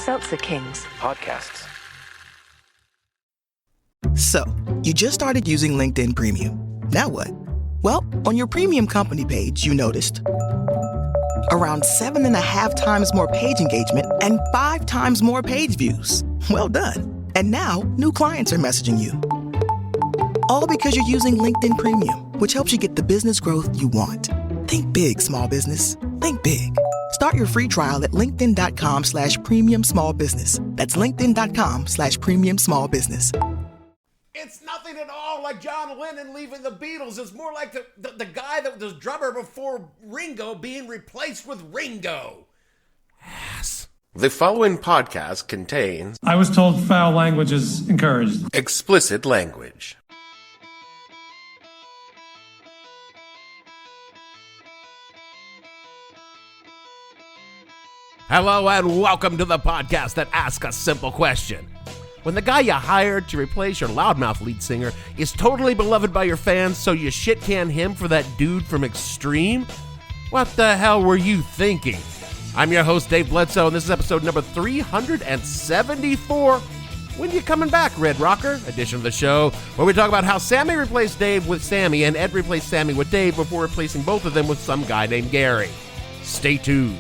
Seltzer Kings. Podcasts. So, you just started using LinkedIn Premium. Now what? Well, on your premium company page, you noticed around 7.5 times more page engagement and 5 times more page views. Well done. And now, new clients are messaging you. All because you're using LinkedIn Premium, which helps you get the business growth you want. Think big, small business. Think big. Start your free trial at linkedin.com/premium small business. That's linkedin.com/premium small business. It's nothing at all like John Lennon leaving the Beatles. It's more like the guy that was drummer before Ringo being replaced with Ringo. Ass. The following podcast contains... I was told foul language is encouraged. Explicit language. Hello and welcome to the podcast that asks a simple question. When the guy you hired to replace your loudmouth lead singer is totally beloved by your fans, so you shit-can him for that dude from Extreme? What the hell were you thinking? I'm your host, Dave Bledsoe, and this is episode number 374. When you coming back, Red Rocker? Edition of the show, where we talk about how Sammy replaced Dave with Sammy and Ed replaced Sammy with Dave before replacing both of them with some guy named Gary. Stay tuned.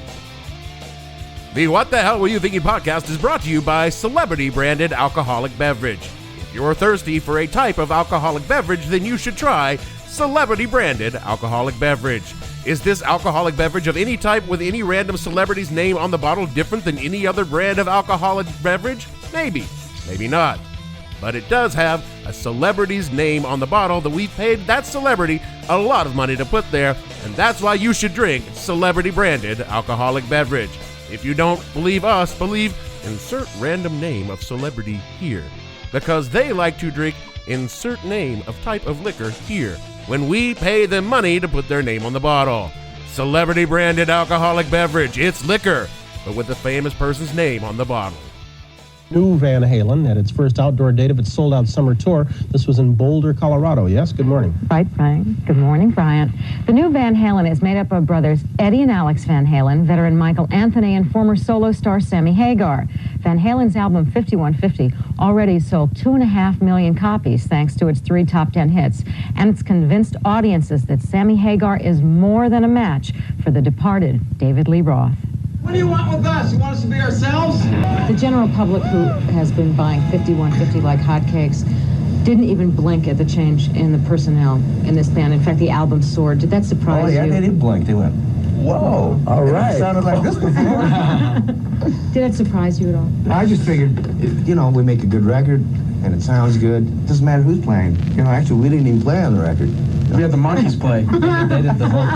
The What the Hell Were You Thinking podcast is brought to you by celebrity-branded alcoholic beverage. If you're thirsty for a type of alcoholic beverage, then you should try celebrity-branded alcoholic beverage. Is this alcoholic beverage of any type with any random celebrity's name on the bottle different than any other brand of alcoholic beverage? Maybe. Maybe not. But it does have a celebrity's name on the bottle that we've paid that celebrity a lot of money to put there, and that's why you should drink celebrity-branded alcoholic beverage. If you don't believe us, believe insert random name of celebrity here. Because they like to drink insert name of type of liquor here when we pay them money to put their name on the bottle. Celebrity branded alcoholic beverage. It's liquor, but with the famous person's name on the bottle. New Van Halen had its first outdoor date of its sold-out summer tour. This was in Boulder, Colorado. Yes, good morning. Right, Brian. Good morning, Brian. The new Van Halen is made up of brothers Eddie and Alex Van Halen, veteran Michael Anthony, and former solo star Sammy Hagar. Van Halen's album 5150 already sold 2.5 million copies thanks to its 3 top 10 hits, and it's convinced audiences that Sammy Hagar is more than a match for the departed David Lee Roth. What do you want with us? You want us to be ourselves? The general public who has been buying 5150 like hotcakes didn't even blink at the change in the personnel in this band. In fact, the album soared. Did that surprise you? Oh, yeah, they did blink. They went, whoa. All right. It sounded like this before. Did it surprise you at all? I just figured, we make a good record, and it sounds good. It doesn't matter who's playing. Actually, we didn't even play on the record. We had the monkeys play. They did the whole...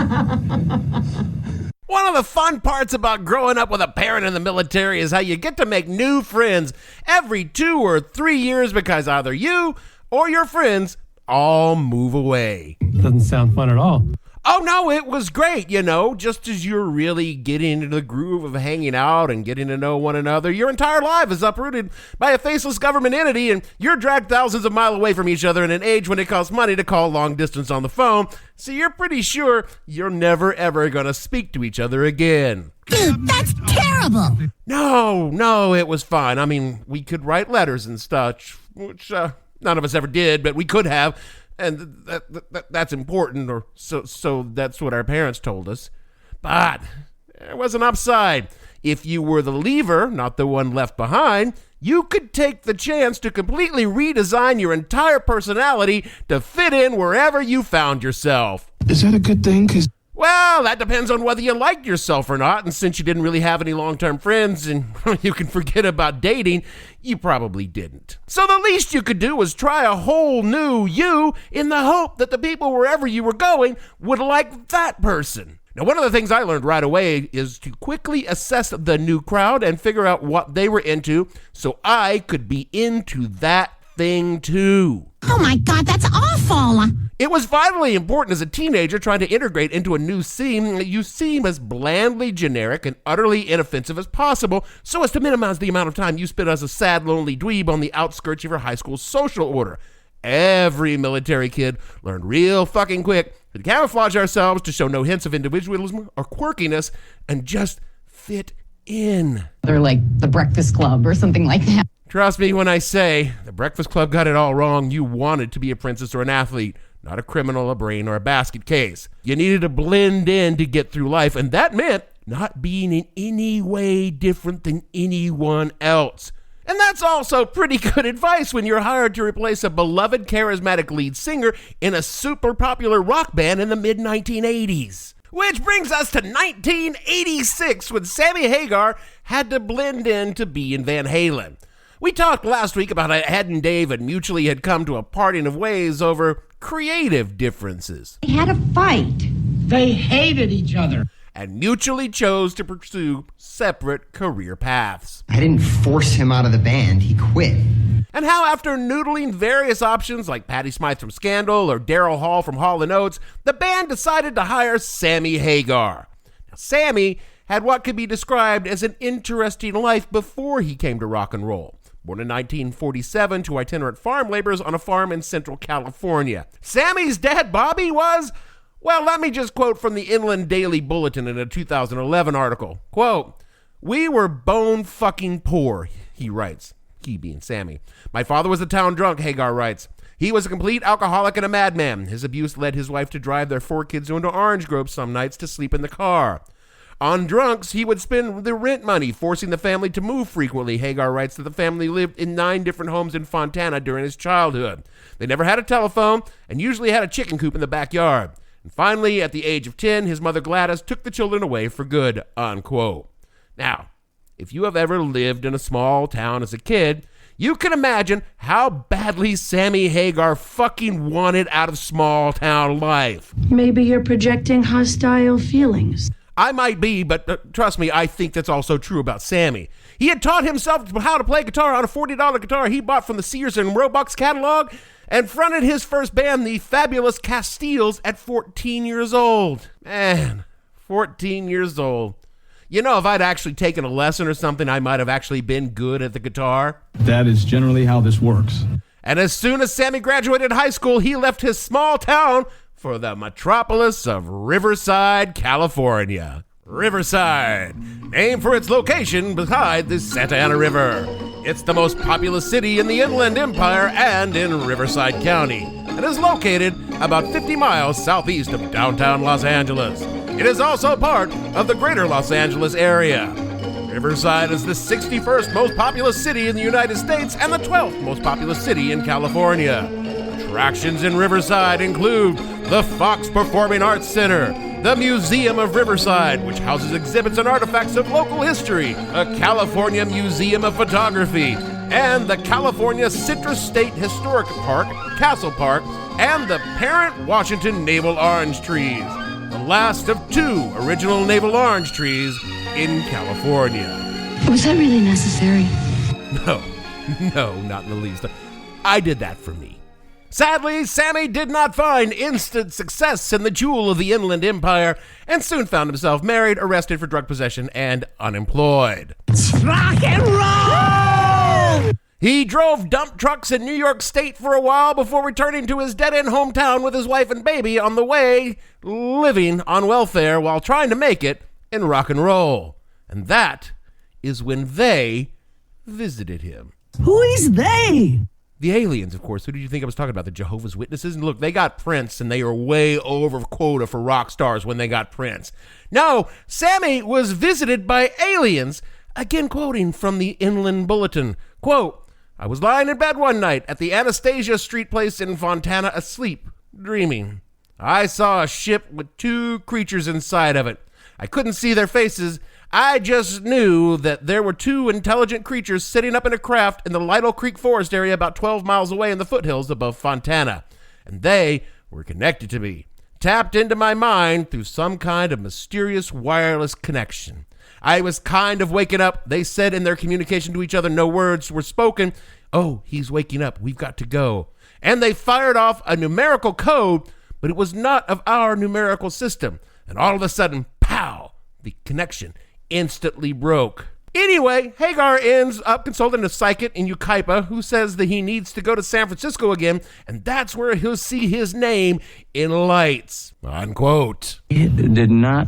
One of the fun parts about growing up with a parent in the military is how you get to make new friends every 2 or 3 years because either you or your friends all move away. Doesn't sound fun at all. Oh, no, it was great, just as you're really getting into the groove of hanging out and getting to know one another. Your entire life is uprooted by a faceless government entity, and you're dragged thousands of miles away from each other in an age when it costs money to call long distance on the phone, so you're pretty sure you're never, ever going to speak to each other again. Dude, that's terrible! No, it was fine. I mean, we could write letters and stuff, which none of us ever did, but we could have. And that's important, or so that's what our parents told us. But there was an upside. If you were the leaver, not the one left behind, you could take the chance to completely redesign your entire personality to fit in wherever you found yourself. Is that a good thing? Well, that depends on whether you liked yourself or not, and since you didn't really have any long-term friends and you can forget about dating, you probably didn't. So the least you could do was try a whole new you in the hope that the people wherever you were going would like that person. Now, one of the things I learned right away is to quickly assess the new crowd and figure out what they were into so I could be into that thing too. Oh my God, that's awful! It was vitally important as a teenager trying to integrate into a new scene. You seem as blandly generic and utterly inoffensive as possible so as to minimize the amount of time you spend as a sad, lonely dweeb on the outskirts of your high school social order. Every military kid learned real fucking quick to camouflage ourselves to show no hints of individualism or quirkiness and just fit in. They're like the Breakfast Club or something like that. Trust me when I say, the Breakfast Club got it all wrong. You wanted to be a princess or an athlete, not a criminal, a brain, or a basket case. You needed to blend in to get through life, and that meant not being in any way different than anyone else. And that's also pretty good advice when you're hired to replace a beloved charismatic lead singer in a super popular rock band in the mid-1980s. Which brings us to 1986, when Sammy Hagar had to blend in to be in Van Halen. We talked last week about how Ed and Dave mutually had come to a parting of ways over creative differences. They had a fight. They hated each other. And mutually chose to pursue separate career paths. I didn't force him out of the band. He quit. And how after noodling various options like Patti Smythe from Scandal or Daryl Hall from Hall & Oates, the band decided to hire Sammy Hagar. Now, Sammy had what could be described as an interesting life before he came to rock and roll. Born in 1947 to itinerant farm laborers on a farm in Central California. Sammy's dad, Bobby, was... well, let me just quote from the Inland Daily Bulletin in a 2011 article. Quote, "We were bone fucking poor," he writes, he being Sammy. "My father was a town drunk," Hagar writes. "He was a complete alcoholic and a madman. His abuse led his wife to drive their 4 kids into orange groves some nights to sleep in the car. On drunks, he would spend the rent money, forcing the family to move frequently." Hagar writes that the family lived in 9 different homes in Fontana during his childhood. They never had a telephone and usually had a chicken coop in the backyard. And finally, at the age of 10, his mother Gladys took the children away for good, unquote. Now, if you have ever lived in a small town as a kid, you can imagine how badly Sammy Hagar fucking wanted out of small town life. Maybe you're projecting hostile feelings. I might be, but trust me, I think that's also true about Sammy. He had taught himself how to play guitar on a $40 guitar he bought from the Sears and Roebuck's catalog, and fronted his first band, the Fabulous Castiles, at 14 years old. Man, 14 years old. You know, if I'd actually taken a lesson or something, I might have actually been good at the guitar. That is generally how this works. And as soon as Sammy graduated high school, he left his small town for the metropolis of Riverside, California. Riverside, named for its location beside the Santa Ana River. It's the most populous city in the Inland Empire and in Riverside County, and is located about 50 miles southeast of downtown Los Angeles. It is also part of the greater Los Angeles area. Riverside is the 61st most populous city in the United States and the 12th most populous city in California. Attractions in Riverside include the Fox Performing Arts Center, the Museum of Riverside, which houses exhibits and artifacts of local history, a California Museum of Photography, and the California Citrus State Historic Park, Castle Park, and the Parent Washington Navel Orange Trees, the last of 2 original navel orange trees in California. Was that really necessary? No, not in the least. I did that for me. Sadly, Sammy did not find instant success in the jewel of the Inland Empire and soon found himself married, arrested for drug possession, and unemployed. Rock and roll! He drove dump trucks in New York State for a while before returning to his dead-end hometown with his wife and baby, on the way living on welfare while trying to make it in rock and roll. And that is when they visited him. Who is they? The aliens, of course. Who did you think I was talking about? The Jehovah's Witnesses? And look, they got Prince, and they are way over quota for rock stars when they got Prince. No, Sammy was visited by aliens. Again, quoting from the Inland Bulletin. Quote, "I was lying in bed one night at the Anastasia Street place in Fontana, asleep, dreaming. I saw a ship with 2 creatures inside of it. I couldn't see their faces. I just knew that there were 2 intelligent creatures sitting up in a craft in the Lytle Creek Forest area about 12 miles away in the foothills above Fontana. And they were connected to me, tapped into my mind through some kind of mysterious wireless connection. I was kind of waking up. They said in their communication to each other, no words were spoken. Oh, he's waking up. We've got to go. And they fired off a numerical code, but it was not of our numerical system. And all of a sudden, pow, the connection instantly broke. Anyway, Hagar ends up consulting a psychic in Yucaipa who says that he needs to go to San Francisco again, and that's where he'll see his name in lights." Unquote. Did not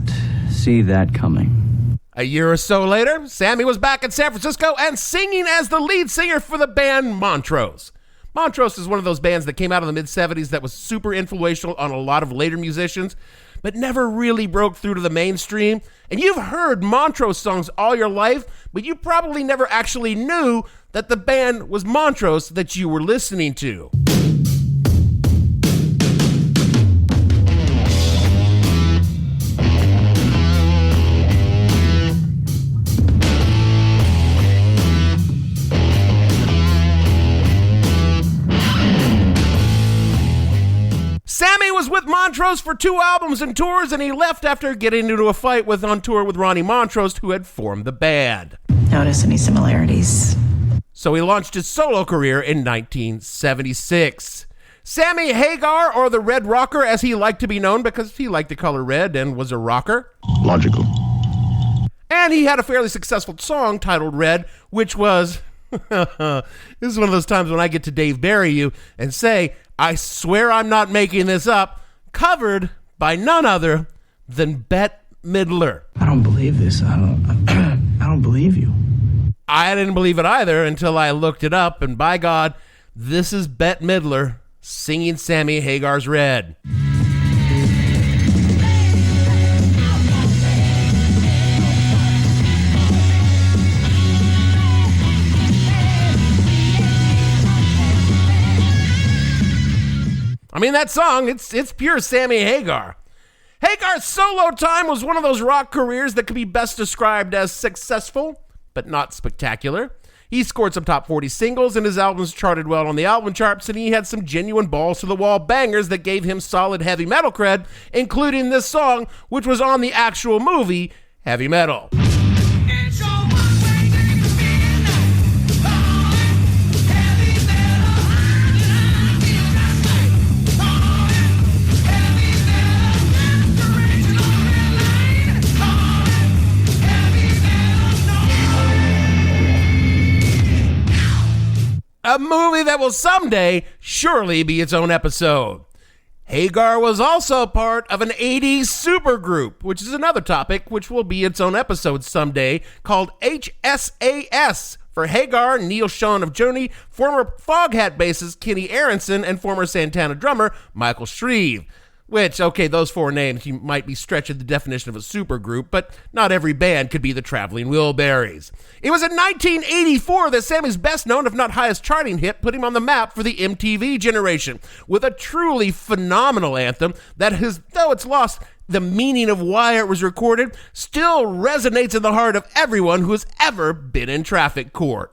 see that coming. A year or so later, Sammy was back in San Francisco and singing as the lead singer for the band Montrose. Montrose is one of those bands that came out in the mid-'70s that was super influential on a lot of later musicians, but never really broke through to the mainstream. And you've heard Montrose songs all your life, but you probably never actually knew that the band was Montrose that you were listening to. Sammy was with Montrose for 2 albums and tours, and he left after getting into a fight on tour with Ronnie Montrose, who had formed the band. Notice any similarities? So he launched his solo career in 1976. Sammy Hagar, or the Red Rocker, as he liked to be known because he liked the color red and was a rocker. Logical. And he had a fairly successful song titled Red, which was, this is one of those times when I get to Dave Bury you and say, I swear I'm not making this up, covered by none other than Bette Midler. I don't believe this. I don't believe you. I didn't believe it either until I looked it up, and by God, this is Bette Midler singing Sammy Hagar's Red. I mean, that song, it's pure Sammy Hagar. Hagar's solo time was one of those rock careers that could be best described as successful, but not spectacular. He scored some top 40 singles, and his albums charted well on the album charts, and he had some genuine balls-to-the-wall bangers that gave him solid heavy metal cred, including this song, which was on the actual movie, Heavy Metal. A movie that will someday surely be its own episode. Hagar was also part of an 80s supergroup, which is another topic which will be its own episode someday, called HSAS, for Hagar, Neil Schon of Journey, former Foghat bassist Kenny Aronson, and former Santana drummer Michael Shreve. Which, okay, those 4 names, you might be stretching the definition of a supergroup, but not every band could be the Traveling Wilburys. It was in 1984 that Sammy's best known, if not highest charting hit, put him on the map for the MTV generation, with a truly phenomenal anthem that has, though it's lost the meaning of why it was recorded, still resonates in the heart of everyone who has ever been in traffic court.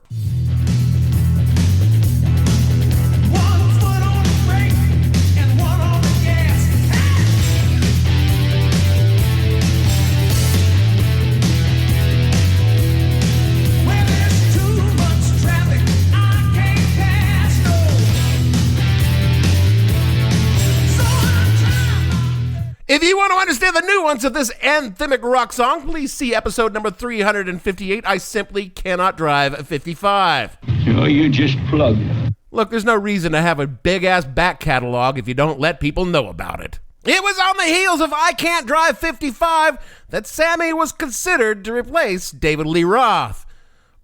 If you want to understand the nuance of this anthemic rock song, please see episode number 358, I Simply Cannot Drive 55. You just plugged. Look, there's no reason to have a big-ass back catalog if you don't let people know about it. It was on the heels of I Can't Drive 55 that Sammy was considered to replace David Lee Roth.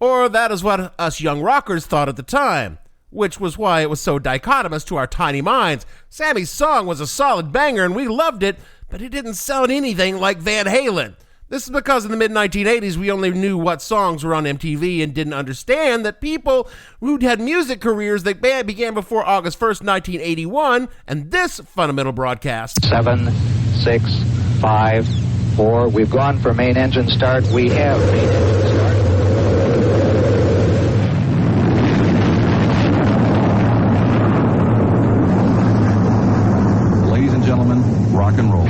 Or that is what us young rockers thought at the time, which was why it was so dichotomous to our tiny minds. Sammy's song was a solid banger and we loved it, but it didn't sound anything like Van Halen. This is because in the mid-1980s, we only knew what songs were on MTV and didn't understand that people who'd had music careers that began before August 1st, 1981, and this fundamental broadcast. 7, 6, 5, 4. We've gone for main engine start. We have main engine start. Ladies and gentlemen, rock and roll.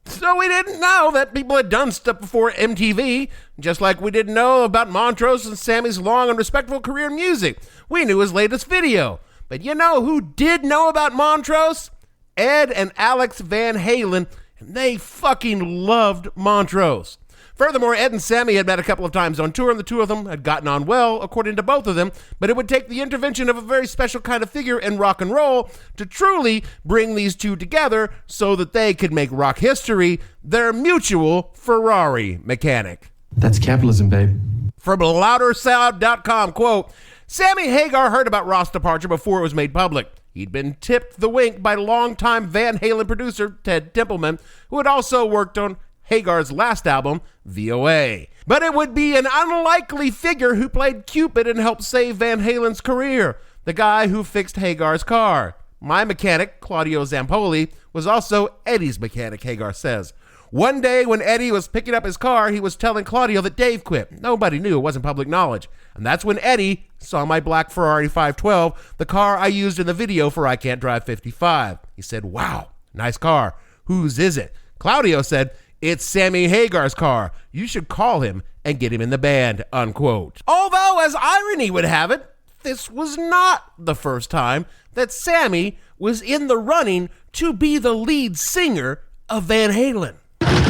So we didn't know that people had done stuff before MTV, just like we didn't know about Montrose and Sammy's long and respectable career in music. We knew his latest video. But you know who did know about Montrose? Ed and Alex Van Halen, and they fucking loved Montrose. Furthermore, Ed and Sammy had met a couple of times on tour, and the two of them had gotten on well, according to both of them, but it would take the intervention of a very special kind of figure in rock and roll to truly bring these two together so that they could make rock history their mutual Ferrari mechanic. That's capitalism, babe. From loudersound.com, quote, Sammy Hagar heard about Roth's departure before it was made public. He'd been tipped the wink by longtime Van Halen producer Ted Templeman, who had also worked on Hagar's last album, VOA. But it would be an unlikely figure who played Cupid and helped save Van Halen's career, the guy who fixed Hagar's car. My mechanic, Claudio Zampoli, was also Eddie's mechanic, Hagar says. One day when Eddie was picking up his car, he was telling Claudio that Dave quit. Nobody knew, it wasn't public knowledge. And that's when Eddie saw my black Ferrari 512, the car I used in the video for I Can't Drive 55. He said, wow, nice car. Whose is it? Claudio said, it's Sammy Hagar's car. You should call him and get him in the band, unquote. Although, as irony would have it, this was not the first time that Sammy was in the running to be the lead singer of Van Halen.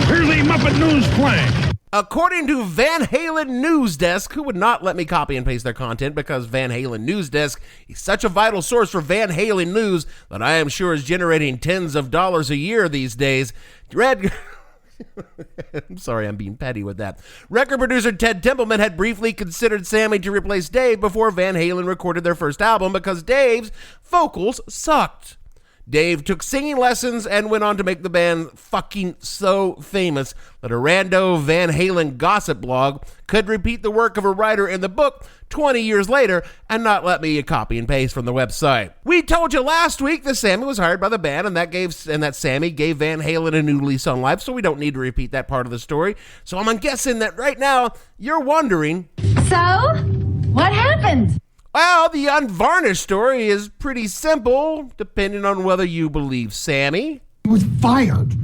Here's a Muppet News Flash. According to Van Halen News Desk, who would not let me copy and paste their content because Van Halen News Desk is such a vital source for Van Halen news that I am sure is generating tens of dollars a year these days. I'm sorry, I'm being petty with that. Record producer Ted Templeman had briefly considered Sammy to replace Dave before Van Halen recorded their first album because Dave's vocals sucked. Dave took singing lessons and went on to make the band fucking so famous that a rando Van Halen gossip blog could repeat the work of a writer in the book 20 years later and not let me copy and paste from the website. We told you last week that Sammy was hired by the band and that Sammy gave Van Halen a new lease on life, so we don't need to repeat that part of the story. So I'm guessing that right now you're wondering, so what happened? Well, the unvarnished story is pretty simple, depending on whether you believe Sammy. He was fired.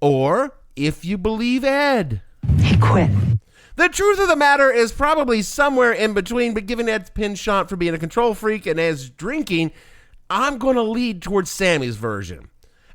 Or if you believe Ed. He quit. The truth of the matter is probably somewhere in between, but given Ed's penchant for being a control freak and Ed's drinking, I'm going to lead towards Sammy's version.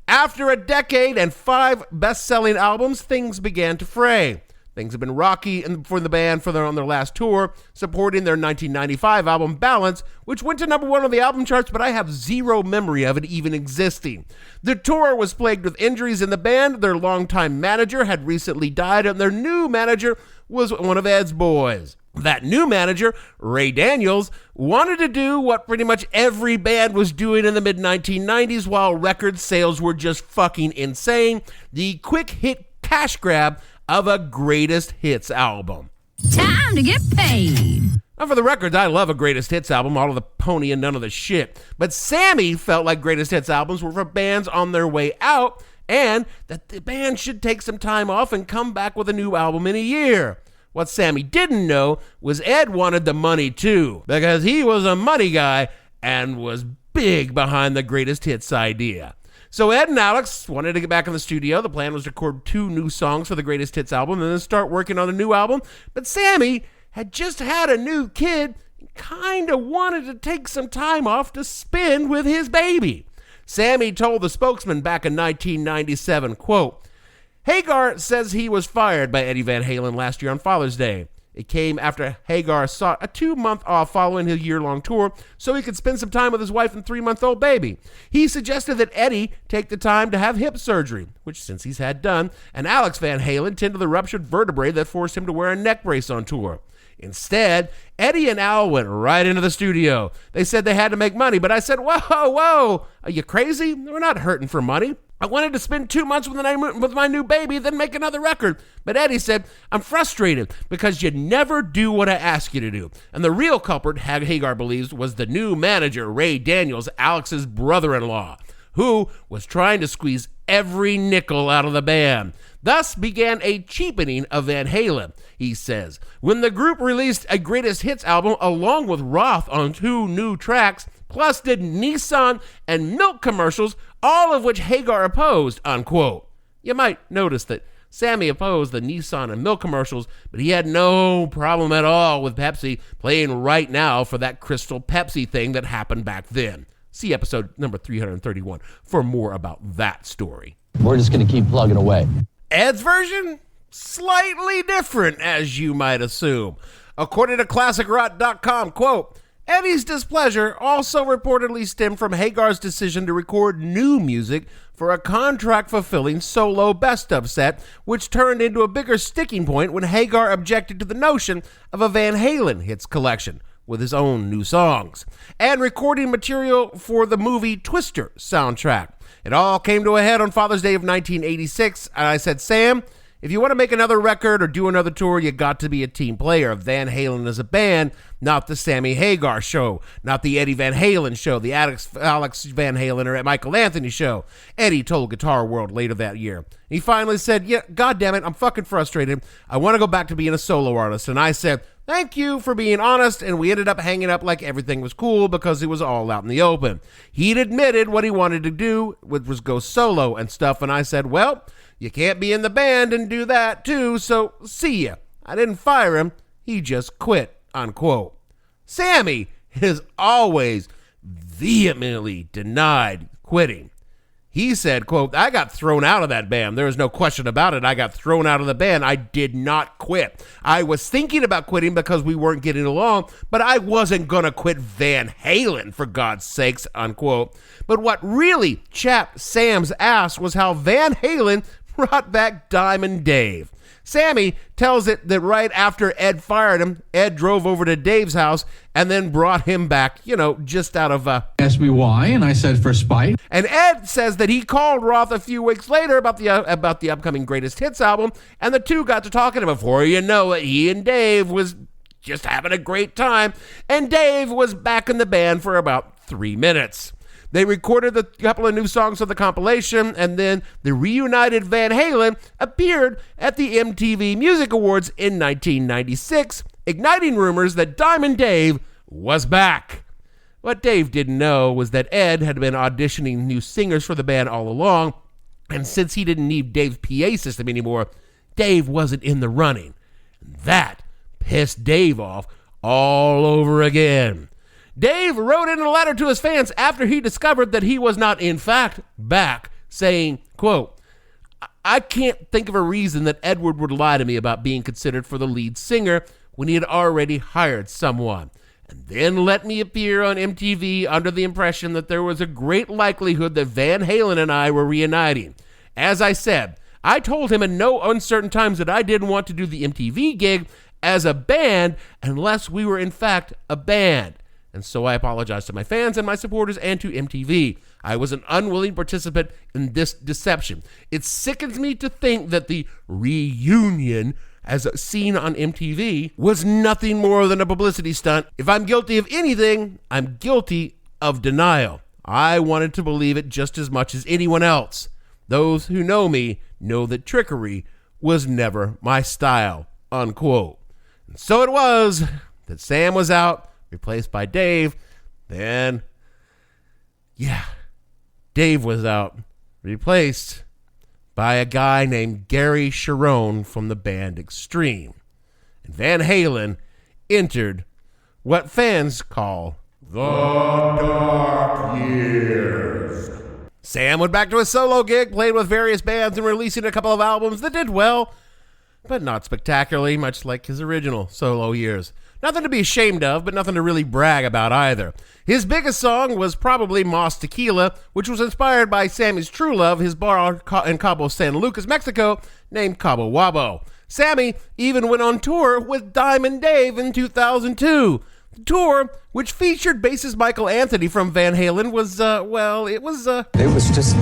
After a decade and 5 best-selling albums, things began to fray. Things have been rocky for the band on their last tour, supporting their 1995 album Balance, which went to number 1 on the album charts, but I have zero memory of it even existing. The tour was plagued with injuries in the band. Their longtime manager had recently died, and their new manager was one of Ed's boys. That new manager, Ray Daniels, wanted to do what pretty much every band was doing in the mid-1990s while record sales were just fucking insane. The quick hit cash grab of a greatest hits album. Time to get paid. Now, for the record, I love a greatest hits album, all of the pony and none of the shit. But Sammy felt like greatest hits albums were for bands on their way out, and that the band should take some time off and come back with a new album in a year. What Sammy didn't know was Ed wanted the money too, because he was a money guy and was big behind the greatest hits idea. So Ed and Alex wanted to get back in the studio. The plan was to record 2 new songs for the greatest hits album and then start working on a new album. But Sammy had just had a new kid and kind of wanted to take some time off to spend with his baby. Sammy told the spokesman back in 1997, quote, Hagar says he was fired by Eddie Van Halen last year on Father's Day. It came after Hagar sought a 2-month off following his year-long tour so he could spend some time with his wife and 3-month-old baby. He suggested that Eddie take the time to have hip surgery, which since he's had done, and Alex Van Halen tend to the ruptured vertebrae that forced him to wear a neck brace on tour. Instead, Eddie and Al went right into the studio. They said they had to make money, but I said, whoa, are you crazy? We're not hurting for money. I wanted to spend 2 months with my new baby, then make another record. But Eddie said, I'm frustrated because you never do what I ask you to do. And the real culprit, Hagar believes, was the new manager, Ray Daniels, Alex's brother-in-law, who was trying to squeeze every nickel out of the band. Thus began a cheapening of Van Halen, he says. When the group released a greatest hits album along with Roth on 2 new tracks, plus did Nissan and milk commercials, all of which Hagar opposed, unquote. You might notice that Sammy opposed the Nissan and milk commercials, but he had no problem at all with Pepsi playing Right Now for that Crystal Pepsi thing that happened back then. See episode number 331 for more about that story. We're just going to keep plugging away. Ed's version? slightly different, as you might assume. According to ClassicRock.com, quote, Eddie's displeasure also reportedly stemmed from Hagar's decision to record new music for a contract-fulfilling solo best-of set, which turned into a bigger sticking point when Hagar objected to the notion of a Van Halen hits collection with his own new songs, and recording material for the movie Twister soundtrack. It all came to a head on Father's Day of 1986, and I said, Sam, if you want to make another record or do another tour, you got to be a team player. Van Halen is a band, not the Sammy Hagar show, not the Eddie Van Halen show, the Alex Van Halen or Michael Anthony show. Eddie told Guitar World later that year. He finally said, yeah, goddammit, I'm fucking frustrated. I want to go back to being a solo artist. And I said, thank you for being honest, and we ended up hanging up like everything was cool because it was all out in the open. He'd admitted what he wanted to do, which was go solo and stuff, and I said, well, you can't be in the band and do that too, so see ya. I didn't fire him, he just quit, unquote. Sammy has always vehemently denied quitting. He said, quote, I got thrown out of that band. There is no question about it. I got thrown out of the band. I did not quit. I was thinking about quitting because we weren't getting along, but I wasn't going to quit Van Halen, for God's sakes, unquote. But what really chapped Sam's ass was how Van Halen brought back Diamond Dave. Sammy tells it that right after Ed fired him, Ed drove over to Dave's house and then brought him back, just out of... Asked me why, and I said for spite. And Ed says that he called Roth a few weeks later about the upcoming Greatest Hits album, and the two got to talking, and before you know it, he and Dave was just having a great time, and Dave was back in the band for about 3 minutes. They recorded a couple of new songs for the compilation, and then the reunited Van Halen appeared at the MTV Music Awards in 1996, igniting rumors that Diamond Dave was back. What Dave didn't know was that Ed had been auditioning new singers for the band all along, and since he didn't need Dave's PA system anymore, Dave wasn't in the running. That pissed Dave off all over again. Dave wrote in a letter to his fans after he discovered that he was not, in fact, back, saying, quote, I can't think of a reason that Edward would lie to me about being considered for the lead singer when he had already hired someone, and then let me appear on MTV under the impression that there was a great likelihood that Van Halen and I were reuniting. As I said, I told him in no uncertain times that I didn't want to do the MTV gig as a band unless we were, in fact, a band. And so I apologize to my fans and my supporters and to MTV. I was an unwilling participant in this deception. It sickens me to think that the reunion, as seen on MTV, was nothing more than a publicity stunt. If I'm guilty of anything, I'm guilty of denial. I wanted to believe it just as much as anyone else. Those who know me know that trickery was never my style, unquote. And so it was that Sam was out, replaced by Dave. Then, Dave was out, replaced by a guy named Gary Cherone from the band Extreme. And Van Halen entered what fans call the dark years. Sam went back to his solo gig, played with various bands, and releasing a couple of albums that did well, but not spectacularly, much like his original solo years. Nothing to be ashamed of, but nothing to really brag about either. His biggest song was probably Moss Tequila, which was inspired by Sammy's true love, his bar in Cabo San Lucas, Mexico, named Cabo Wabo. Sammy even went on tour with Diamond Dave in 2002. The tour, which featured bassist Michael Anthony from Van Halen, was, it was just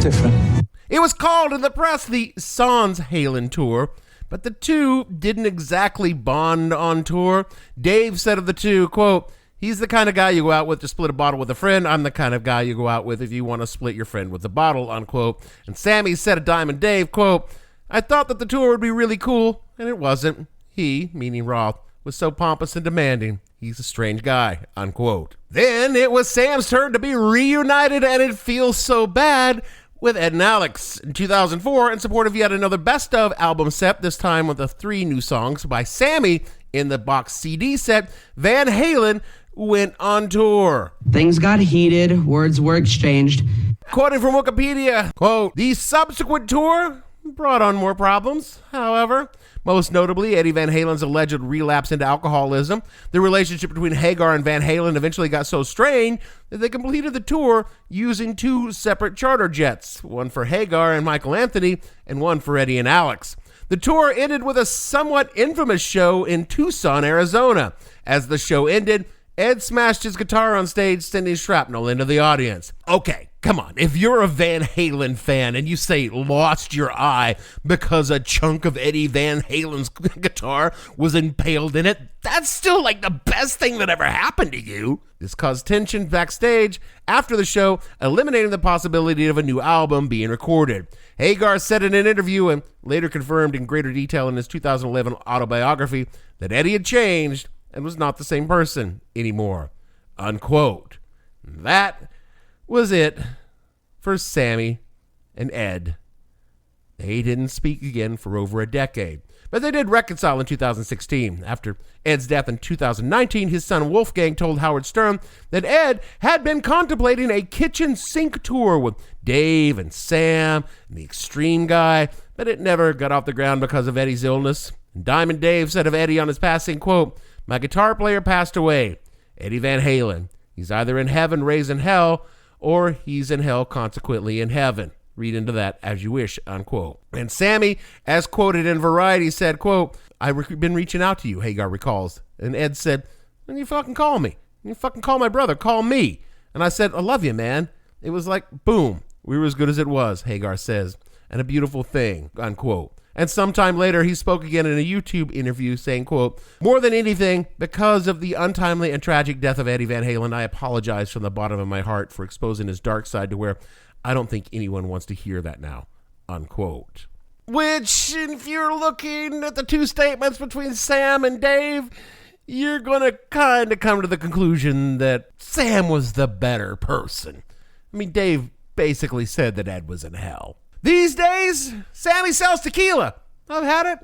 different. It was called in the press the Sans Halen Tour, but the two didn't exactly bond on tour. Dave said of the two, quote, he's the kind of guy you go out with to split a bottle with a friend. I'm the kind of guy you go out with if you want to split your friend with a bottle, unquote. And Sammy said of Diamond Dave, quote, I thought that the tour would be really cool, and it wasn't. He, meaning Roth, was so pompous and demanding. He's a strange guy, unquote. Then it was Sam's turn to be reunited, and it feels so bad, with Ed and Alex in 2004 in support of yet another best of album set, this time with the 3 new songs by Sammy in the box CD set. Van Halen went on tour. Things got heated, words were exchanged. Quoting from Wikipedia, quote, the subsequent tour brought on more problems, however. Most notably, Eddie Van Halen's alleged relapse into alcoholism. The relationship between Hagar and Van Halen eventually got so strained that they completed the tour using 2 separate charter jets, one for Hagar and Michael Anthony, and one for Eddie and Alex. The tour ended with a somewhat infamous show in Tucson, Arizona. As the show ended, Ed smashed his guitar on stage, sending shrapnel into the audience. Okay, come on. If you're a Van Halen fan and you say lost your eye because a chunk of Eddie Van Halen's guitar was impaled in it, that's still like the best thing that ever happened to you. This caused tension backstage after the show, eliminating the possibility of a new album being recorded. Hagar said in an interview and later confirmed in greater detail in his 2011 autobiography that Eddie had changed and was not the same person anymore. Unquote. That was it for Sammy and Ed. They didn't speak again for over a decade, but they did reconcile in 2016. After Ed's death in 2019, his son Wolfgang told Howard Stern that Ed had been contemplating a kitchen sink tour with Dave and Sam and the Extreme Guy, but it never got off the ground because of Eddie's illness. And Diamond Dave said of Eddie on his passing, quote, "My guitar player passed away, Eddie Van Halen. He's either in heaven, raised in hell, or he's in hell, consequently in heaven. Read into that as you wish," unquote. And Sammy, as quoted in Variety, said, quote, "I've been reaching out to you," Hagar recalls. And Ed said, "Then you fucking call me. You fucking call my brother. Call me." And I said, "I love you, man." It was like, boom. We were as good as it was, Hagar says. And a beautiful thing, unquote. And sometime later, he spoke again in a YouTube interview saying, quote, "More than anything, because of the untimely and tragic death of Eddie Van Halen, I apologize from the bottom of my heart for exposing his dark side to where I don't think anyone wants to hear that now," unquote. Which, if you're looking at the 2 statements between Sam and Dave, you're going to kind of come to the conclusion that Sam was the better person. I mean, Dave basically said that Ed was in hell. These days, Sammy sells tequila. I've had it.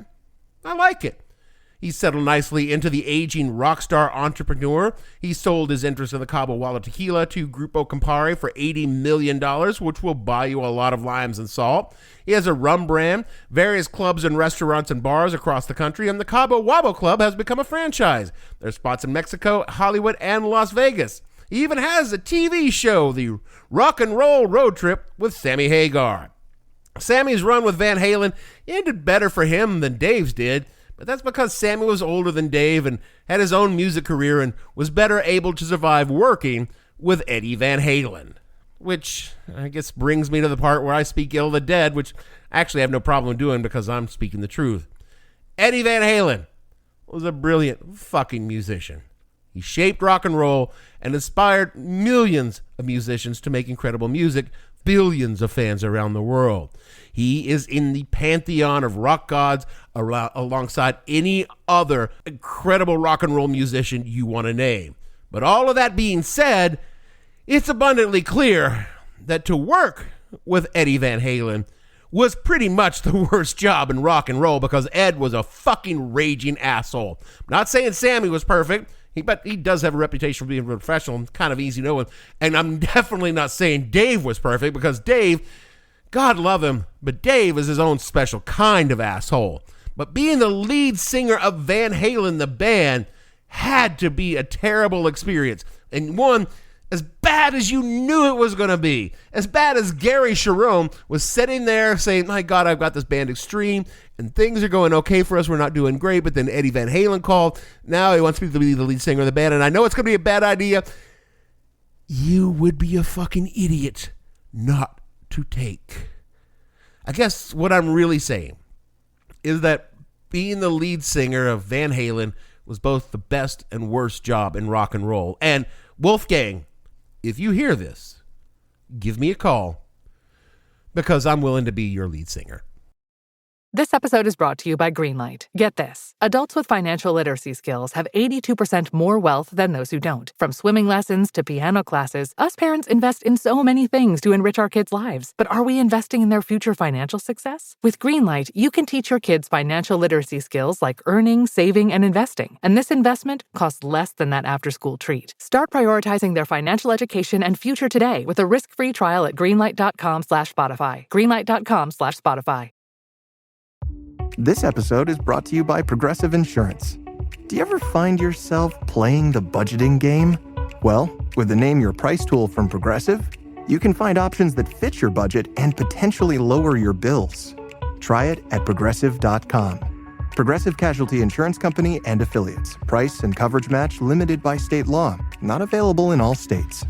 I like it. He settled nicely into the aging rock star entrepreneur. He sold his interest in the Cabo Wabo tequila to Grupo Campari for $80 million, which will buy you a lot of limes and salt. He has a rum brand, various clubs and restaurants and bars across the country, and the Cabo Wabo Club has become a franchise. There's spots in Mexico, Hollywood, and Las Vegas. He even has a TV show, the Rock and Roll Road Trip with Sammy Hagar. Sammy's run with Van Halen ended better for him than Dave's did, but that's because Sammy was older than Dave and had his own music career and was better able to survive working with Eddie Van Halen. Which, I guess, brings me to the part where I speak ill of the dead, which I actually have no problem doing because I'm speaking the truth. Eddie Van Halen was a brilliant fucking musician. He shaped rock and roll and inspired millions of musicians to make incredible music, billions of fans around the world. He is in the pantheon of rock gods alongside any other incredible rock and roll musician you want to name. But all of that being said, it's abundantly clear that to work with Eddie Van Halen was pretty much the worst job in rock and roll because Ed was a fucking raging asshole. I'm not saying Sammy was perfect, but he does have a reputation for being professional and kind of easy knowing. And I'm definitely not saying Dave was perfect because Dave, God love him, but Dave is his own special kind of asshole. But being the lead singer of Van Halen, the band, had to be a terrible experience. And one, as bad as you knew it was going to be. As bad as Gary Sharon was sitting there saying, "My God, I've got this band Extreme, and things are going okay for us. We're not doing great." But then Eddie Van Halen called. Now he wants me to be the lead singer of the band, and I know it's going to be a bad idea. You would be a fucking idiot not to take. I guess what I'm really saying is that being the lead singer of Van Halen was both the best and worst job in rock and roll. And Wolfgang, if you hear this, give me a call because I'm willing to be your lead singer. This episode is brought to you by Greenlight. Get this. Adults with financial literacy skills have 82% more wealth than those who don't. From swimming lessons to piano classes, us parents invest in so many things to enrich our kids' lives. But are we investing in their future financial success? With Greenlight, you can teach your kids financial literacy skills like earning, saving, and investing. And this investment costs less than that after-school treat. Start prioritizing their financial education and future today with a risk-free trial at greenlight.com/Spotify. Greenlight.com/Spotify. This episode is brought to you by Progressive Insurance. Do you ever find yourself playing the budgeting game? Well, with the Name Your Price tool from Progressive, you can find options that fit your budget and potentially lower your bills. Try it at Progressive.com. Progressive Casualty Insurance Company and Affiliates. Price and coverage match limited by state law. Not available in all states.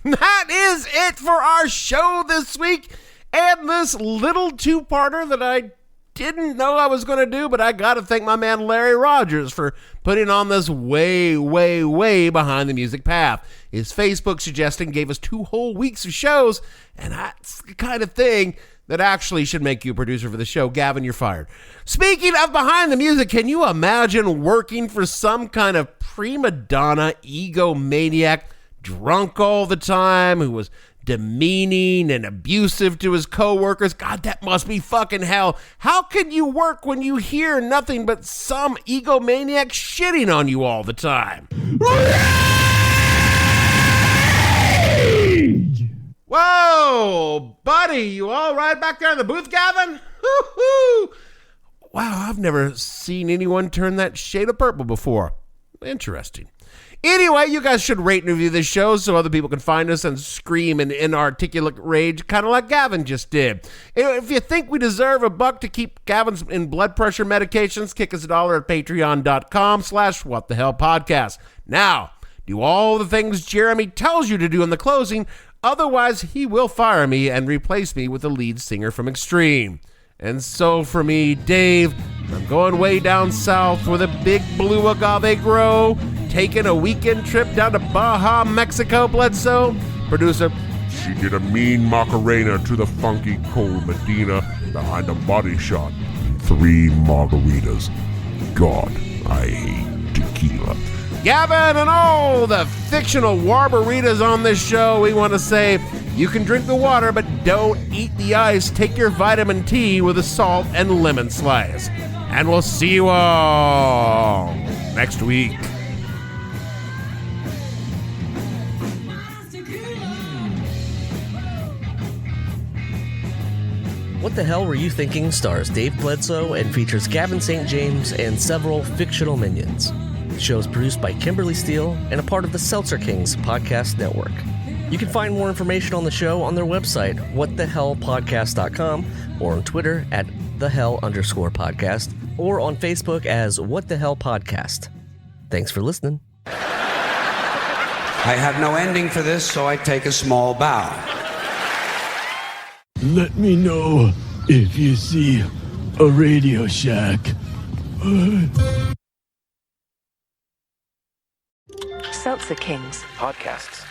That is it for our show this week, and this little two-parter that I didn't know I was going to do, but I got to thank my man Larry Rogers for putting on this way, way, way behind the music path. His Facebook suggestion gave us 2 whole weeks of shows, and that's the kind of thing that actually should make you a producer for the show. Gavin, you're fired. Speaking of behind the music, can you imagine working for some kind of prima donna egomaniac, drunk all the time, who was demeaning and abusive to his coworkers? God, that must be fucking hell. How can you work when you hear nothing but some egomaniac shitting on you all the time? Rage! Whoa, buddy, you all right back there in the booth, Gavin? Woo-hoo! Wow, I've never seen anyone turn that shade of purple before. Interesting. Anyway, you guys should rate and review this show so other people can find us and scream in inarticulate rage, kind of like Gavin just did. If you think we deserve $1 to keep Gavin's in blood pressure medications, kick us $1 at patreon.com/whatthehellpodcast. Now, do all the things Jeremy tells you to do in the closing, otherwise he will fire me and replace me with the lead singer from Extreme. And so for me, Dave, I'm going way down south where the big blue agave grow, taking a weekend trip down to Baja, Mexico, Bledsoe. Producer, she did a mean Macarena to the funky cold Medina behind a body shot and 3 margaritas. God, I hate tequila. Gavin and all the fictional warbaritas on this show, we want to say you can drink the water, but don't eat the ice. Take your vitamin T with a salt and lemon slice. And we'll see you all next week. What the Hell Were You Thinking stars Dave Bledsoe and features Gavin St. James and several fictional minions. The show is produced by Kimberly Steele and a part of the Seltzer Kings podcast network. You can find more information on the show on their website, whatthehellpodcast.com, or on Twitter at @thehell_podcast, or on Facebook as What the Hell Podcast. Thanks for listening. I have no ending for this, so I take a small bow. Let me know if you see a Radio Shack. Seltzer Kings podcasts.